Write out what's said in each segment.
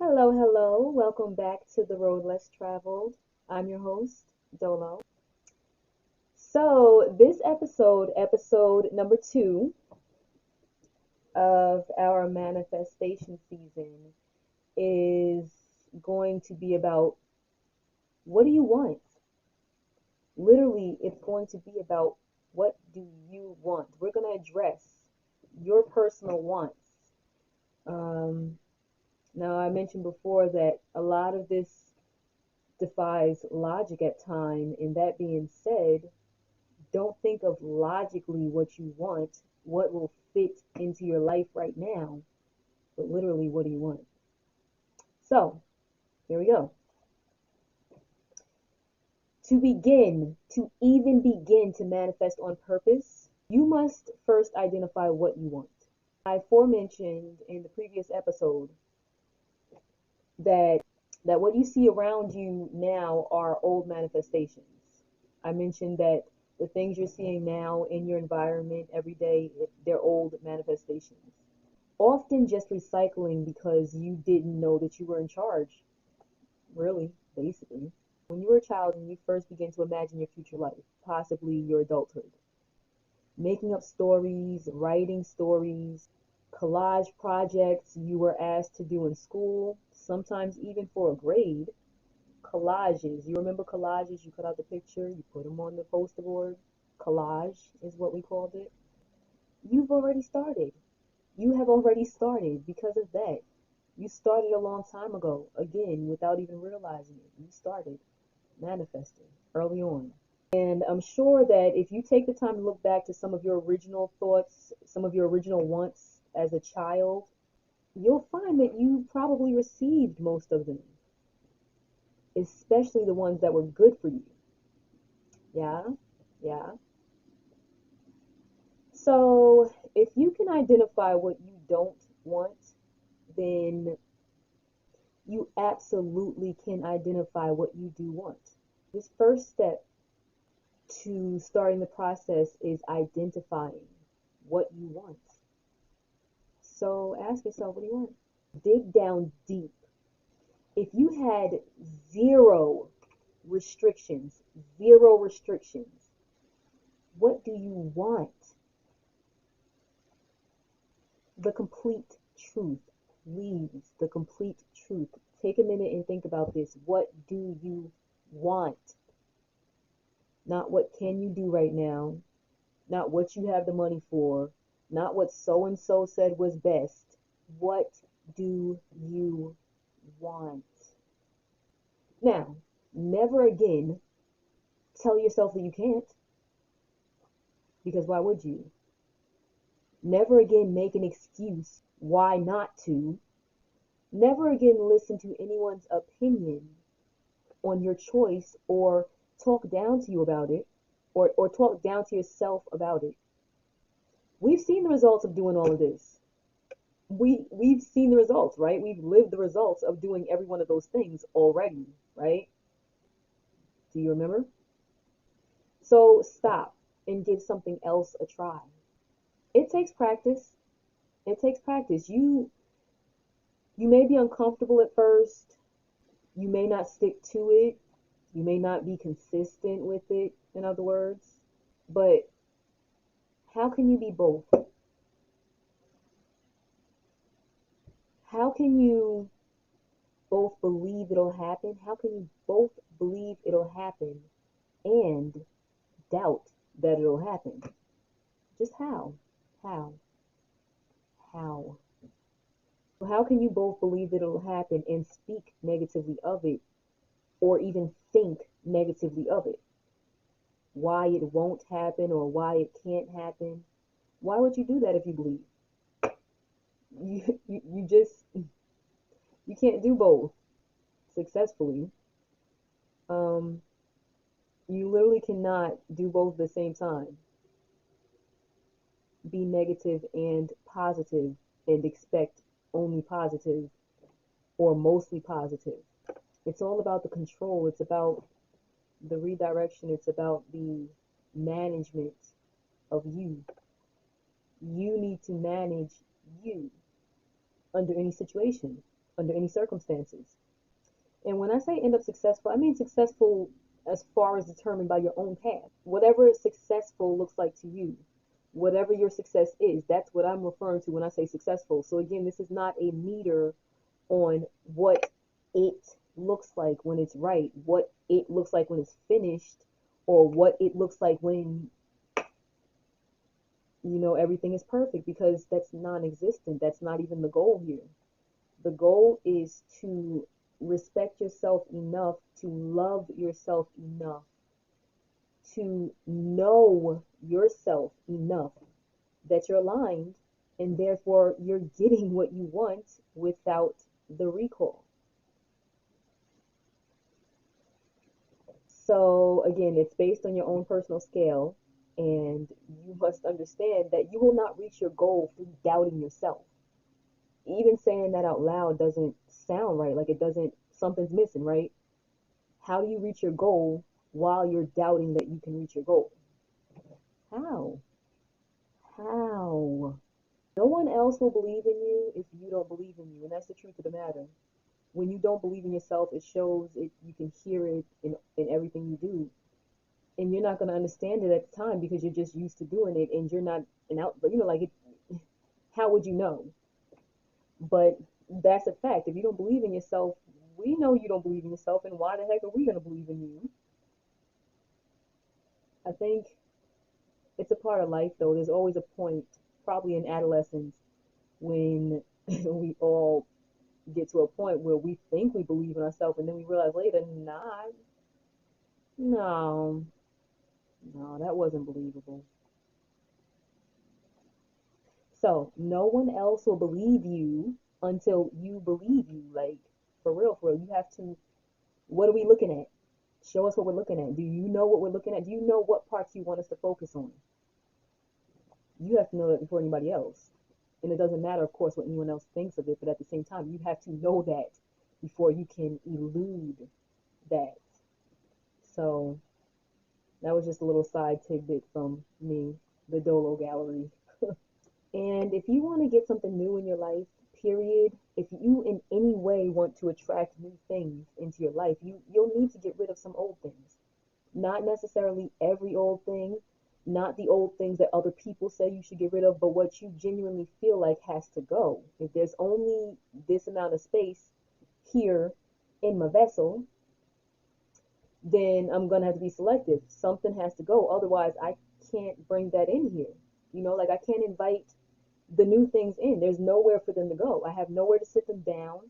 Hello, hello. Welcome back to The Road Less Traveled. I'm your host, Dolo. So, this episode number 2 of our manifestation season, is going to be about what do you want? Literally, it's going to be about what do you want? We're going to address your personal wants. Um, Now, I mentioned before that a lot of this defies logic at time. And that being said, don't think of logically what you want, what will fit into your life right now, but literally, what do you want? So, here we go. To even begin to manifest on purpose, you must first identify what you want. I aforementioned in the previous episode that what you see around you now are old manifestations. I mentioned that the things you're seeing now in your environment every day, they're old manifestations. Often just recycling because you didn't know that you were in charge, really, basically. When you were a child and you first begin to imagine your future life, possibly your adulthood, making up stories, writing stories, collage projects you were asked to do in school, sometimes even for a grade. Collages. You remember collages? You cut out the picture, you put them on the poster board. Collage is what we called it. You've already started. You have already started because of that. You started a long time ago, again, without even realizing it. You started manifesting early on. And I'm sure that if you take the time to look back to some of your original thoughts, some of your original wants as a child, you'll find that you probably received most of them, especially the ones that were good for you. Yeah, yeah. So if you can identify what you don't want, then you absolutely can identify what you do want. This first step to starting the process is identifying what you want. So ask yourself, what do you want? Dig down deep. If you had restrictions, zero restrictions, what do you want? The complete truth. Please, the complete truth. Take a minute and think about this. What do you want? Not what can you do right now, not what you have the money for, not what so and so said was best. What do you want? Now, never again tell yourself that you can't, because why would you? Never again make an excuse why not to. Never again listen to anyone's opinion on your choice or talk down to you about it, or talk down to yourself about it. We've seen the results of doing all of this. We've seen the results, right? We've lived the results of doing every one of those things already, right? Do you remember? So stop and give something else a try. It takes practice. It takes practice. You may be uncomfortable at first. You may not stick to it. You may not be consistent with it, in other words. But how can you be both? How can you both believe it'll happen? How can you both believe it'll happen and doubt that it'll happen? Just how? How? How? So how can you both believe that it'll happen and speak negatively of it, or even think negatively of it? Why it won't happen or why it can't happen? Why would you do that if you believe? You just, you can't do both successfully. Um, you literally cannot do both at the same time. Be negative and positive and expect only positive or mostly positive. It's all about the control. It's about the redirection. It's about the management of you. You need to manage you under any situation. under any circumstances. And when I say end up successful, I mean successful as far as determined by your own path. Whatever successful looks like to you, whatever your success is, that's what I'm referring to when I say successful. So again, this is not a meter on what it looks like when it's right, what it looks like when it's finished, or what it looks like when everything is perfect, because that's non-existent. That's not even the goal here. The goal is to respect yourself enough, to love yourself enough, to know yourself enough that you're aligned, and therefore you're getting what you want without the recall. So again, it's based on your own personal scale, and you must understand that you will not reach your goal through doubting yourself. Even saying that out loud doesn't sound right. Like, it doesn't, something's missing, right? How do you reach your goal while you're doubting that you can reach your goal? How? How? No one else will believe in you if you don't believe in you, and that's the truth of the matter. When you don't believe in yourself, it shows. It, you can hear it in everything you do, and you're not going to understand it at the time because you're just used to doing it, and you're not an out. But like it, how would you know? But that's a fact. If you don't believe in yourself, we know you don't believe in yourself, and why the heck are we going to believe in you? I think it's a part of life, though. There's always a point, probably in adolescence, when we all get to a point where we think we believe in ourselves, and then we realize later, nah, no, no, that wasn't believable. So no one else will believe you until you believe you. Like, for real, for real. You have to. What are we looking at? Show us what we're looking at. Do you know what we're looking at? Do you know what parts you want us to focus on? You have to know that before anybody else. And it doesn't matter, of course, what anyone else thinks of it, but at the same time, you have to know that before you can elude that. So that was just a little side tidbit from me, the Dolo Gallery. And if you want to get something new in your life, period, if you in any way want to attract new things into your life, you'll need to get rid of some old things. Not necessarily every old thing, not the old things that other people say you should get rid of, but what you genuinely feel like has to go. If there's only this amount of space here in my vessel, then I'm gonna have to be selective. Something has to go. Otherwise, I can't bring that in here. Like, I can't invite the new things in. There's nowhere for them to go. I have nowhere to sit them down.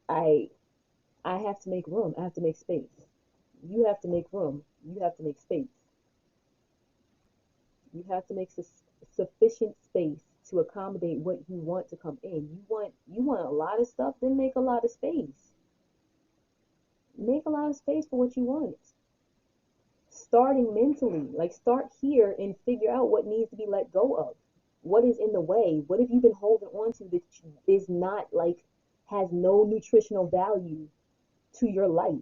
I I have to make room. I have to make space. You have to make room. You have to make space. You have to make sufficient space to accommodate what you want to come in. You want a lot of stuff, then make a lot of space. Make a lot of space for what you want. Starting mentally, like, start here and figure out what needs to be let go of. What is in the way? What have you been holding on to that is not, like, has no nutritional value to your life,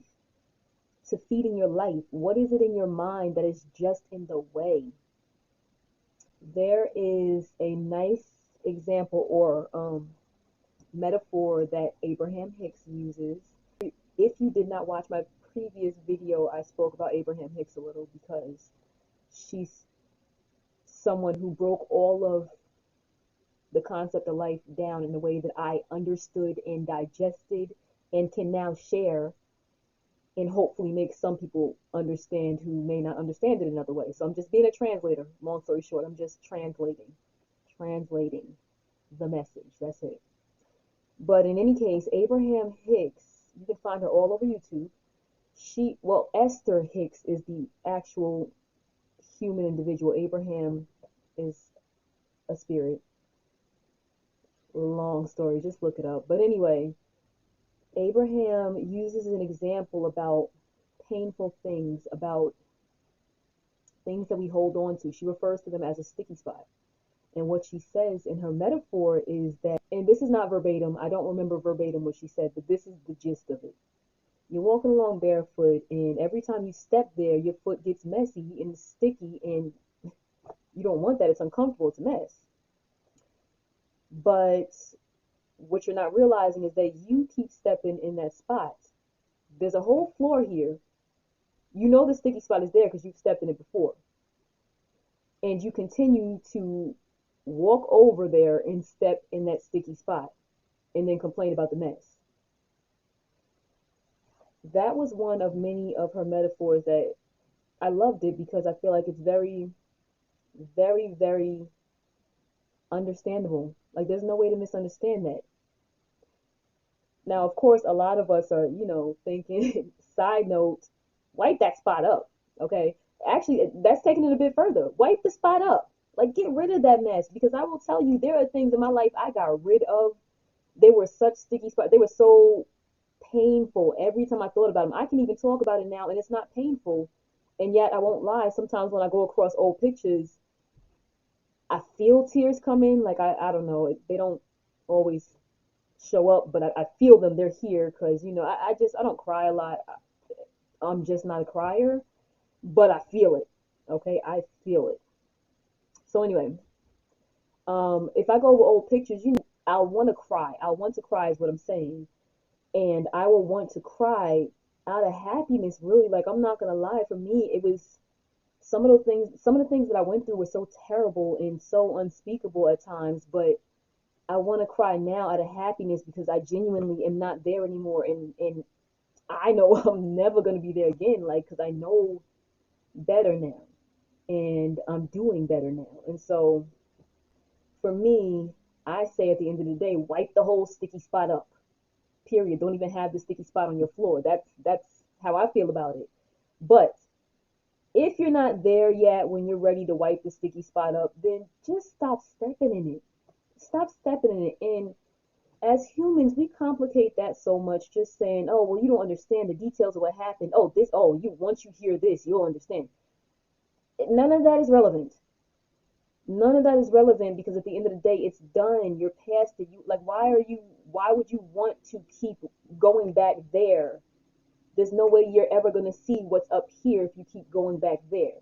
to feeding your life? What is it in your mind that is just in the way? There is a nice example or metaphor that Abraham Hicks uses. If you did not watch my previous video, I spoke about Abraham Hicks a little, because she's someone who broke all of the concept of life down in a way that I understood and digested and can now share, and hopefully make some people understand who may not understand it another way. So I'm just being a translator. Long story short, I'm just translating the message. That's it. But in any case, Abraham Hicks, you can find her all over YouTube. Esther Hicks is the actual human individual. Abraham is a spirit. Long story, just look it up. But anyway, Abraham uses an example about painful things, about things that we hold on to. She refers to them as a sticky spot. And what she says in her metaphor is that, and this is not verbatim, I don't remember verbatim what she said, but this is the gist of it. You're walking along barefoot, and every time you step there, your foot gets messy and sticky, and you don't want that. It's uncomfortable. It's a mess. But what you're not realizing is that you keep stepping in that spot. There's a whole floor here. You know the sticky spot is there because you've stepped in it before. And you continue to walk over there and step in that sticky spot and then complain about the mess. That was one of many of her metaphors that I loved it because I feel like it's very, very, very understandable. Like there's no way to misunderstand that. Now, of course, a lot of us are, thinking, side note, wipe that spot up. Okay. Actually, that's taking it a bit further. Wipe the spot up. Like, get rid of that mess because I will tell you, there are things in my life I got rid of. They were such sticky spots. They were so painful every time I thought about them. I can even talk about it now and it's not painful. And yet, I won't lie. Sometimes when I go across old pictures, I feel tears coming. Like, I don't know. They don't always show up, but I feel them. They're here because, I don't cry a lot. I'm just not a crier, but I feel it. Okay, I feel it. So anyway, if I go over old pictures, I'll want to cry. I'll want to cry is what I'm saying, and I will want to cry out of happiness. Really, like I'm not gonna lie. For me, it was some of those things. Some of the things that I went through were so terrible and so unspeakable at times, but I want to cry now out of happiness because I genuinely am not there anymore, and I know I'm never gonna be there again. Like, because I know better now, and I'm doing better now, and so for me, I say at the end of the day, wipe the whole sticky spot up. Period. Don't even have the sticky spot on your floor. That's how I feel about it. But if you're not there yet when you're ready to wipe the sticky spot up, then just stop stepping in it. Stop stepping in it. And as humans, we complicate that so much just saying, oh, well, you don't understand the details of what happened. Oh, once you hear this, you'll understand. None of that is relevant. None of that is relevant because at the end of the day, it's done. You're past it. Like, why would you want to keep going back there? There's no way you're ever going to see what's up here if you keep going back there.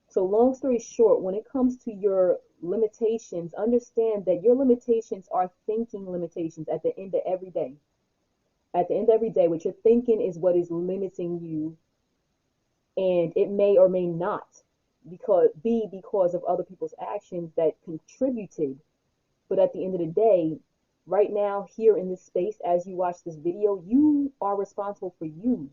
So long story short, when it comes to your limitations, understand that your limitations are thinking limitations at the end of every day. At the end of every day, what you're thinking is what is limiting you, and it may or may not because of other people's actions that contributed. But at the end of the day, right now, here in this space, as you watch this video, you are responsible for you.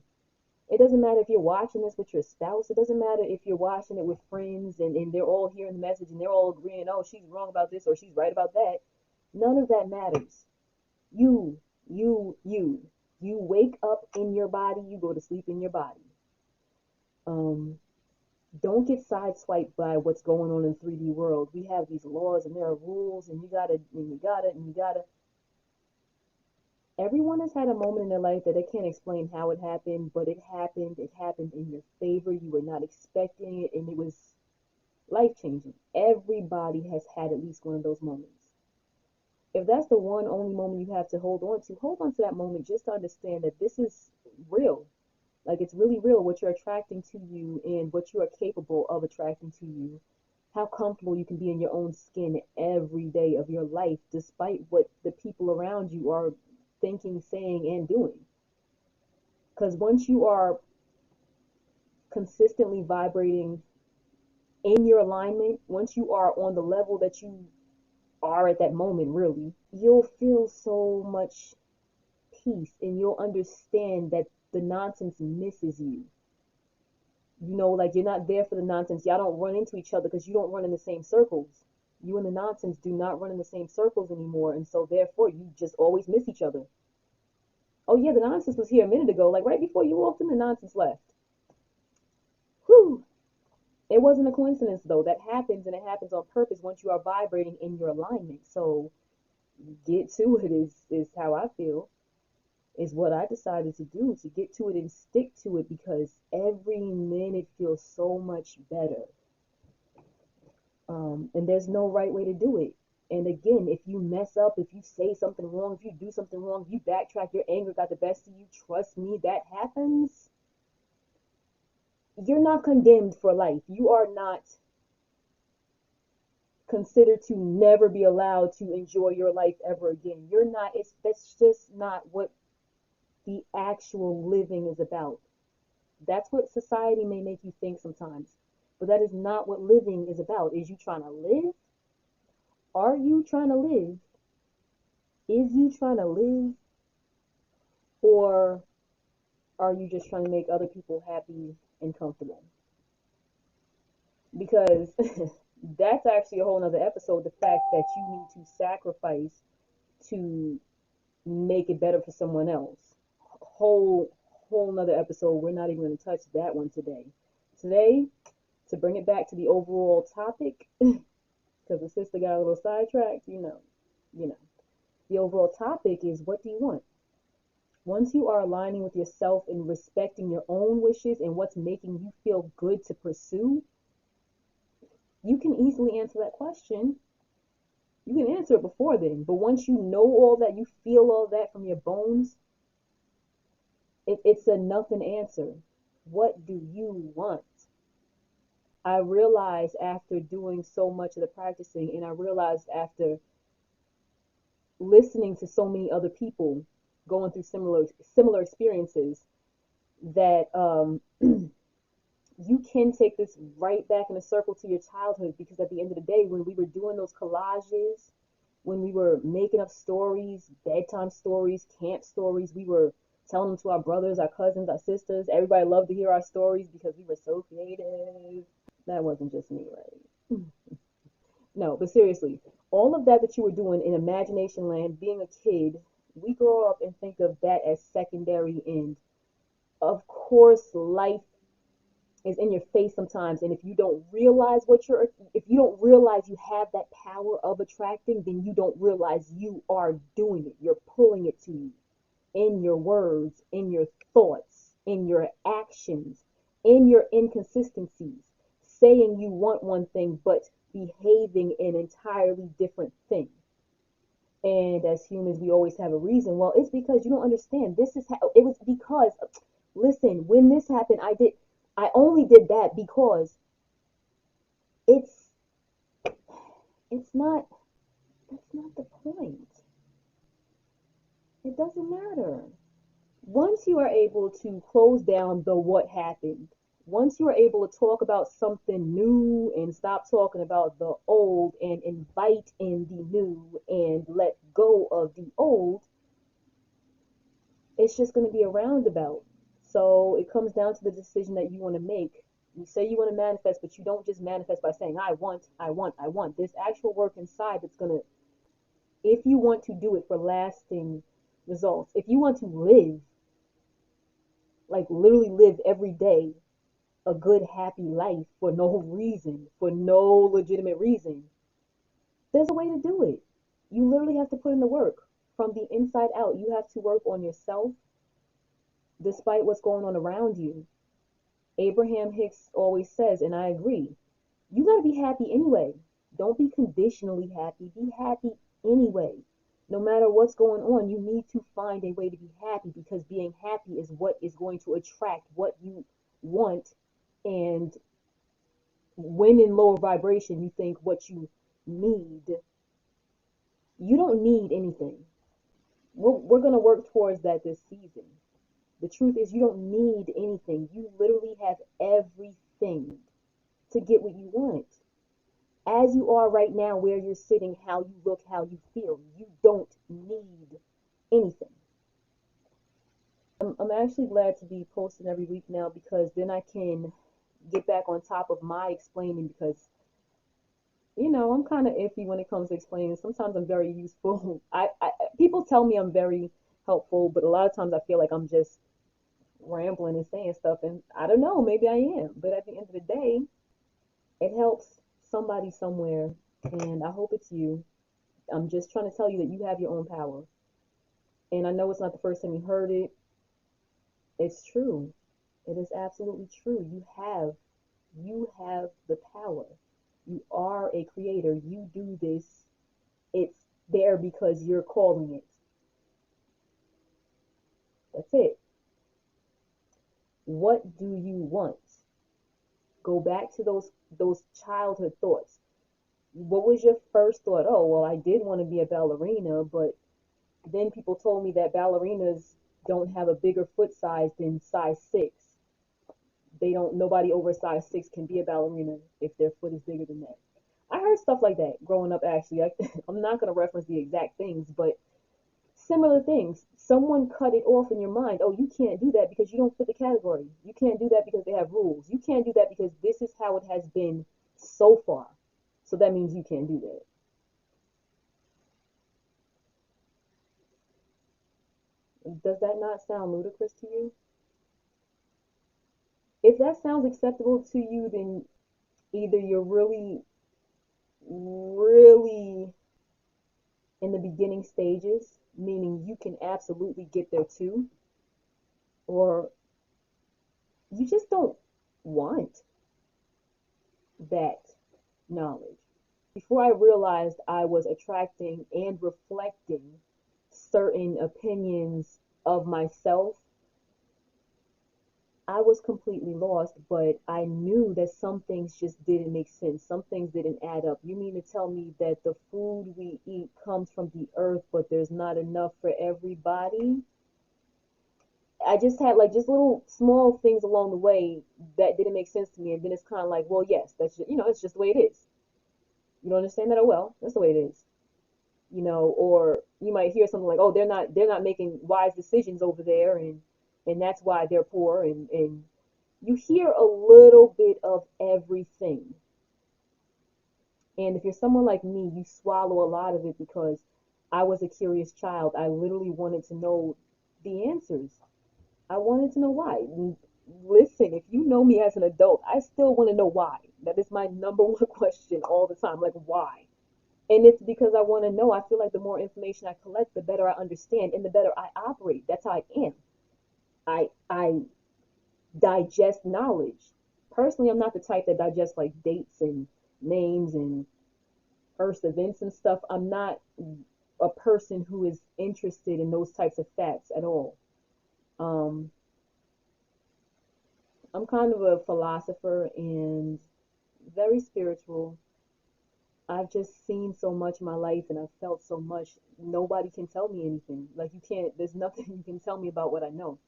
It doesn't matter if you're watching this with your spouse. It doesn't matter if you're watching it with friends and they're all hearing the message and they're all agreeing, oh, she's wrong about this or she's right about that. None of that matters. You, you. You wake up in your body, you go to sleep in your body. Don't get sideswiped by what's going on in 3D world. We have these laws and there are rules and you gotta. Everyone has had a moment in their life that they can't explain how it happened, but it happened. It happened in your favor. You were not expecting it, and it was life-changing. Everybody has had at least one of those moments. If that's the one only moment you have to hold on to that moment just to understand that this is real. Like, it's really real what you're attracting to you and what you are capable of attracting to you. How comfortable you can be in your own skin every day of your life, despite what the people around you are thinking, saying, and doing. Because once you are consistently vibrating in your alignment, once you are on the level that you are at that moment, really, you'll feel so much peace and you'll understand that the nonsense misses you. Like you're not there for the nonsense. Y'all don't run into each other because you don't run in the same circles. You and the nonsense do not run in the same circles anymore. And so therefore you just always miss each other. Oh yeah, the nonsense was here a minute ago. Like right before you walked in, the nonsense left. Whew. It wasn't a coincidence though. That happens, and it happens on purpose once you are vibrating in your alignment. So get to it is how I feel. Is what I decided to do, to get to it and stick to it, because every minute feels so much better. And there's no right way to do it. And again, if you mess up, if you say something wrong, if you do something wrong, if you backtrack, your anger got the best of you, trust me, that happens. You're not condemned for life. You are not consider to never be allowed to enjoy your life ever again. You're not, that's just not what the actual living is about. That's what society may make you think sometimes. But that is not what living is about. Is you trying to live? Are you trying to live? Is you trying to live? Or are you just trying to make other people happy and comfortable? Because that's actually a whole nother episode. The fact that you need to sacrifice to make it better for someone else. Whole whole nother episode. We're not even going to touch that one today. Today, to bring it back to the overall topic, because the sister got a little sidetracked, you know. The overall topic is, what do you want? Once you are aligning with yourself and respecting your own wishes and what's making you feel good to pursue, you can easily answer that question. You can answer it before then, but once you know all that, you feel all that from your bones, it's a nothing answer. What do you want? I realized after doing so much of the practicing, and I realized after listening to so many other people going through similar experiences, that you can take this right back in a circle to your childhood, because at the end of the day, when we were doing those collages, when we were making up stories, bedtime stories, camp stories, we were telling them to our brothers, our cousins, our sisters. Everybody loved to hear our stories because we were so creative. That wasn't just me, right? No, but seriously, all of that you were doing in imagination land, being a kid, we grow up and think of that as secondary. And of course, life is in your face sometimes, and if you don't realize you have that power of attracting, then you don't realize you are doing it. You're pulling it to you in your words, in your thoughts, in your actions, in your inconsistencies, saying you want one thing but behaving an entirely different thing. And as humans, we always have a reason. Well, it's because you don't understand. It was because, listen, when this happened, I only did that because it's it's not that's not the point. It doesn't matter. Once you are able to close down the what happened, once you are able to talk about something new and stop talking about the old and invite in the new and let go of the old, it's just going to be a roundabout. So it comes down to the decision that you want to make. You say you want to manifest, but you don't just manifest by saying, I want, I want, I want. There's actual work inside that's going to, if you want to do it for lasting results, if you want to live, like literally live every day a good, happy life for no reason, for no legitimate reason, there's a way to do it. You literally have to put in the work from the inside out. You have to work on yourself despite what's going on around you. Abraham Hicks always says, and I agree, you got to be happy anyway. Don't be conditionally happy. Be happy anyway. No matter what's going on, you need to find a way to be happy, because being happy is what is going to attract what you want. And when in lower vibration, you think what you need. You don't need anything. We're going to work towards that this season. The truth is, you don't need anything. You literally have everything to get what you want. As you are right now, where you're sitting, how you look, how you feel, you don't need anything. I'm actually glad to be posting every week now, because then I can get back on top of my explaining, because I'm kind of iffy when it comes to explaining. Sometimes I'm very useful. People tell me I'm very helpful, but a lot of times I feel like I'm just rambling and saying stuff, and I don't know, maybe I am. But at the end of the day, it helps somebody somewhere, and I hope it's you. I'm just trying to tell you that you have your own power. And I know it's not the first time you heard it. It's true. It is absolutely true. You have the power. You are a creator. You do this. It's there because you're calling it. That's it. What do you want? Go back to those childhood thoughts. What was your first thought? Oh, well, I did want to be a ballerina, but then people told me that ballerinas don't have a bigger foot size than size 6. They don't, nobody over size 6 can be a ballerina if their foot is bigger than that. I heard stuff like that growing up, actually. I'm not going to reference the exact things, but similar things. Someone cut it off in your mind. Oh, you can't do that because you don't fit the category. You can't do that because they have rules. You can't do that because this is how it has been so far. So that means you can't do that. Does that not sound ludicrous to you? If that sounds acceptable to you, then either you're really, really in the beginning stages, meaning you can absolutely get there too, or you just don't want that knowledge. Before I realized I was attracting and reflecting certain opinions of myself, I was completely lost, but I knew that some things just didn't make sense. Some things didn't add up. You mean to tell me that the food we eat comes from the earth, but there's not enough for everybody? I just had like just little small things along the way that didn't make sense to me, and then it's kind of like, well, yes, that's just, it's just the way it is. You don't understand that? Oh well, that's the way it is. Or you might hear something like, oh, they're not making wise decisions over there, and that's why they're poor, and you hear a little bit of everything. And if you're someone like me, you swallow a lot of it because I was a curious child. I literally wanted to know the answers. I wanted to know why. Listen, if you know me as an adult, I still want to know why. That is my number one question all the time. Like, why? And it's because I want to know. I feel like the more information I collect, the better I understand and the better I operate. That's how I am. I digest knowledge. Personally, I'm not the type that digests like dates and names and first events and stuff. I'm not a person who is interested in those types of facts at all. Um, I'm kind of a philosopher and very spiritual. I've just seen so much in my life and I've felt so much. Nobody can tell me anything. Like, you can't, there's nothing you can tell me about what I know.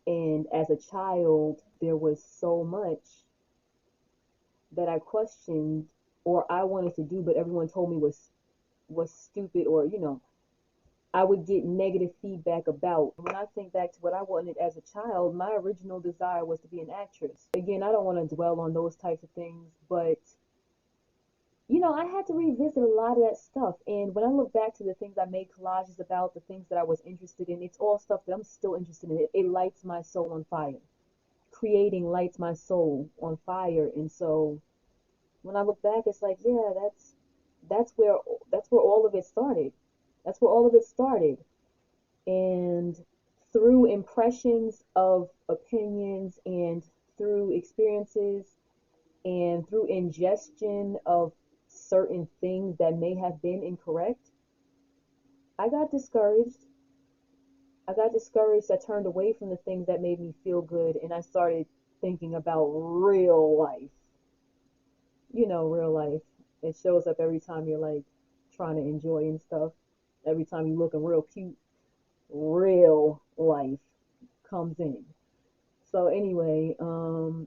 And as a child, there was so much that I questioned or I wanted to do, but everyone told me was stupid, or I would get negative feedback about. When I think back to what I wanted as a child, my original desire was to be an actress. Again, I don't want to dwell on those types of things, but I had to revisit a lot of that stuff. And when I look back to the things I made collages about, the things that I was interested in, it's all stuff that I'm still interested in. It lights my soul on fire. Creating lights my soul on fire. And so when I look back, it's like, yeah, that's where that's where all of it started. That's where all of it started. And through impressions of opinions and through experiences and through ingestion of certain things that may have been incorrect, I got discouraged. I got discouraged. I turned away from the things that made me feel good and I started thinking about real life. Real life. It shows up every time you're like trying to enjoy and stuff. Every time you looking real cute, real life comes in. So anyway,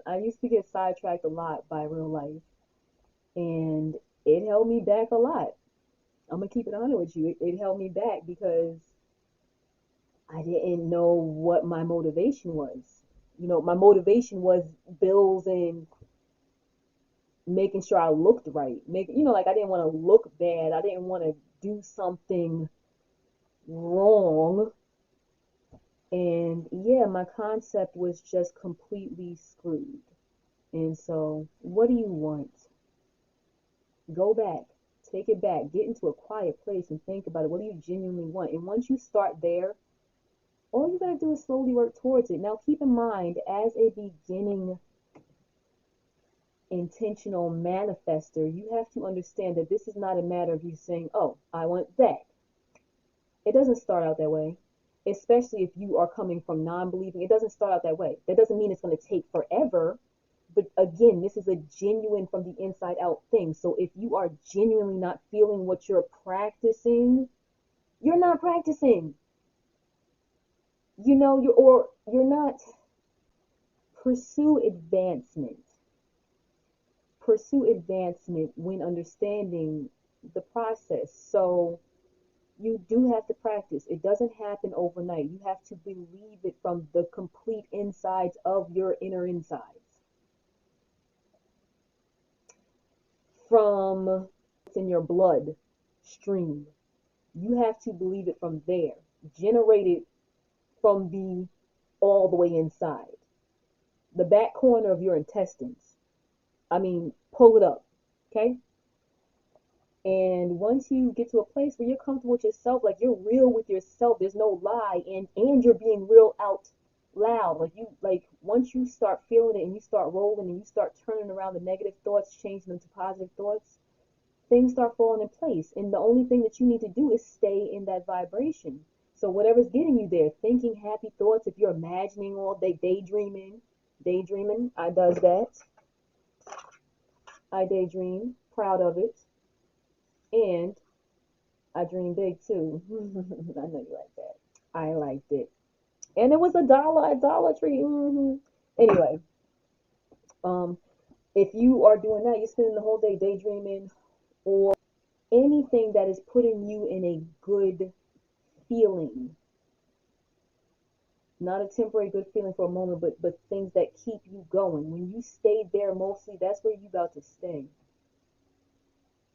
I used to get sidetracked a lot by real life, and it held me back a lot. I'm gonna keep it honest with you. It held me back because I didn't know what my motivation was. My motivation was bills and making sure I looked right. Like, I didn't want to look bad. I didn't want to do something wrong. And yeah, my concept was just completely screwed. And so, what do you want? Go back, take it back, get into a quiet place and think about it. What do you genuinely want? And once you start there, all you gotta do is slowly work towards it. Now, keep in mind, as a beginning intentional manifester, you have to understand that this is not a matter of you saying, oh, I want that. It doesn't start out that way. Especially if you are coming from non believing, it doesn't start out that way. That doesn't mean it's going to take forever, But again, this is a genuine from the inside out thing. So if you are genuinely not feeling what you're practicing, you're not practicing. You're not. Pursue advancement. Pursue advancement when understanding the process. So you do have to practice. It doesn't happen overnight. You have to believe it from the complete insides of your inner insides. From what's in your blood stream. You have to believe it from there. Generate it from the all the way inside. The back corner of your intestines. I mean, pull it up. Okay? And once you get to a place where you're comfortable with yourself, like you're real with yourself, there's no lie, and you're being real out loud. Like once you start feeling it and you start rolling and you start turning around the negative thoughts, changing them to positive thoughts, things start falling in place. And the only thing that you need to do is stay in that vibration. So whatever's getting you there, thinking happy thoughts, if you're imagining all day, daydreaming, I does that. I daydream, proud of it. And I dream big too. I know you like that. I liked it. And it was a Dollar Tree. Anyway, um, if you are doing that, you're spending the whole day daydreaming or anything that is putting you in a good feeling. Not a temporary good feeling for a moment, but things that keep you going. When you stay there mostly, that's where you're about to stay.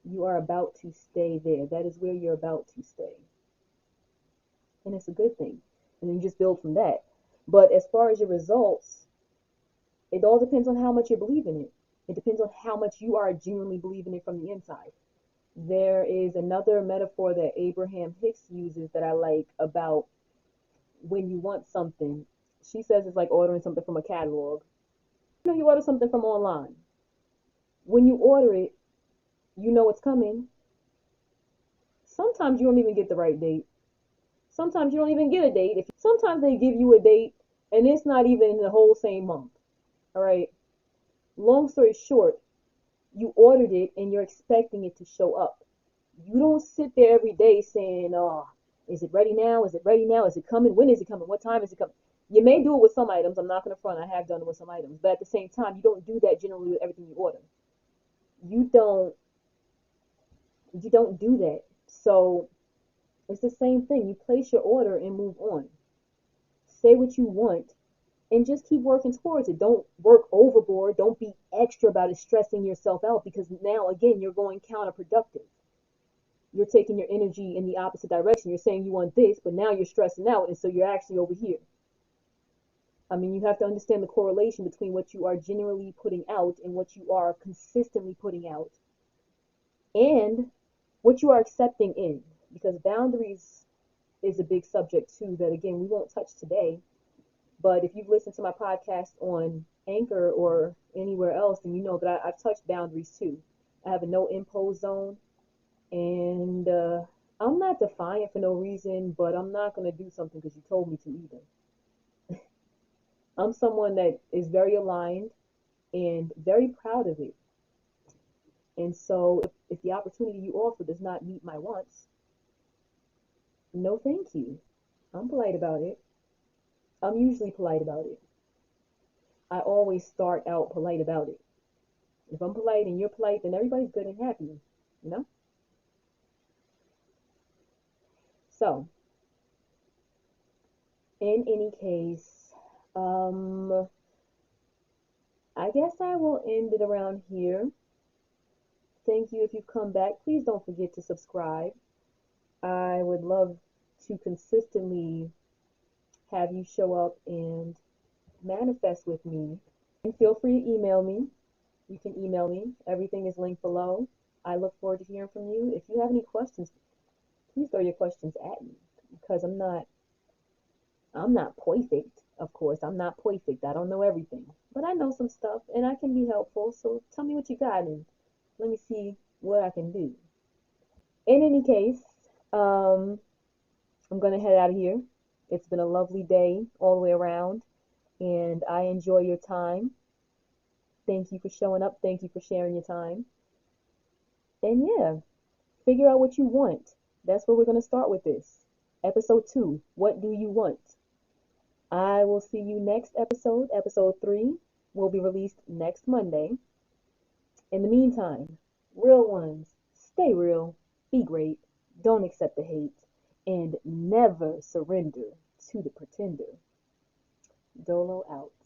You are about to stay there. That is where you're about to stay. And it's a good thing. And then you just build from that. But as far as your results, it all depends on how much you believe in it. It depends on how much you are genuinely believing it from the inside. There is another metaphor that Abraham Hicks uses that I like about when you want something. She says it's like ordering something from a catalog. You order something from online. When you order it, you know it's coming. Sometimes you don't even get the right date. Sometimes you don't even get a date. Sometimes they give you a date and it's not even in the whole same month. All right. Long story short, you ordered it and you're expecting it to show up. You don't sit there every day saying, "Oh, is it ready now? Is it ready now? Is it coming? When is it coming? What time is it coming?" You may do it with some items. I'm not going to front. I have done it with some items. But at the same time, you don't do that generally with everything you order. You don't do that. So it's the same thing. You place your order and move on. Say what you want and just keep working towards it. Don't work overboard. Don't be extra about it, stressing yourself out, because now, again, you're going counterproductive. You're taking your energy in the opposite direction. You're saying you want this, but now you're stressing out, and so you're actually over here. I mean, you have to understand the correlation between what you are genuinely putting out and what you are consistently putting out and what you are accepting in, because boundaries is a big subject too that, again, we won't touch today. But if you've listened to my podcast on Anchor or anywhere else, then you know that I've touched boundaries too. I have a no impose zone, and I'm not defiant for no reason, but I'm not going to do something because you told me to either. I'm someone that is very aligned and very proud of it. And so if the opportunity you offer does not meet my wants, no thank you. I'm polite about it. I'm usually polite about it. I always start out polite about it. If I'm polite and you're polite, then everybody's good and happy, you know? So, in any case, I guess I will end it around here. Thank you if you've come back. Please don't forget to subscribe. I would love to consistently have you show up and manifest with me. And feel free to email me. You can email me. Everything is linked below. I look forward to hearing from you. If you have any questions, please throw your questions at me, because I'm not perfect. Of course, I'm not perfect. I don't know everything, but I know some stuff and I can be helpful. So tell me what you got and let me see what I can do. In any case, I'm going to head out of here. It's been a lovely day all the way around, and I enjoy your time. Thank you for showing up. Thank you for sharing your time. And yeah, figure out what you want. That's where we're going to start with this. Episode 2, what do you want? I will see you next episode. Episode 3 will be released next Monday. In the meantime, real ones, stay real, be great, don't accept the hate, and never surrender to the pretender. Dolo out.